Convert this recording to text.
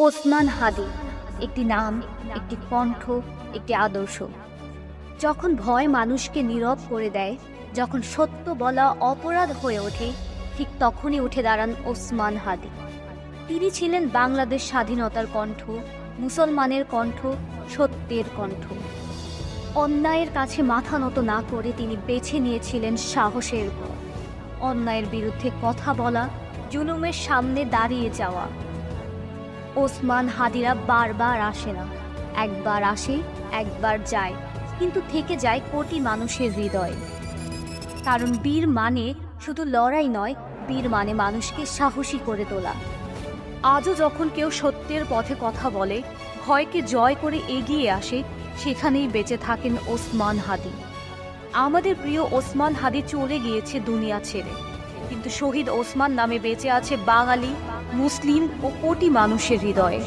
ওসমান হাদি একটি নাম, একটি কণ্ঠ, একটি আদর্শ। যখন ভয় মানুষকে নীরব করে দেয়, যখন সত্য বলা অপরাধ হয়ে ওঠে, ঠিক তখনই উঠে দাঁড়ান ওসমান হাদি। তিনি ছিলেন বাংলাদেশ স্বাধীনতার কণ্ঠ, মুসলমানের কণ্ঠ, সত্যের কণ্ঠ। অন্যায়ের কাছে মাথা নত না করে তিনি বেছে নিয়েছিলেন সাহসের পথ। অন্যায়ের বিরুদ্ধে কথা বলা, জুলুমের সামনে দাঁড়িয়ে যাওয়া। ওসমান হাদিরা বারবার আসে না, একবার আসে, একবার যায়, কিন্তু থেকে যায় কোটি মানুষের হৃদয়ে। কারণ বীর মানে শুধু লড়াই নয়, বীর মানে মানুষকে সাহসী করে তোলা। আজও যখন কেউ সত্যের পথে কথা বলে, ভয়কে জয় করে এগিয়ে আসে, সেখানেই বেঁচে থাকেন ওসমান হাদি। আমাদের প্রিয় ওসমান হাদি চলে গিয়েছে দুনিয়া ছেড়ে, কিন্তু শহীদ ওসমান নামে বেঁচে আছে বাঙালি, মুসলিম ও কোটি মানুষের হৃদয়ে।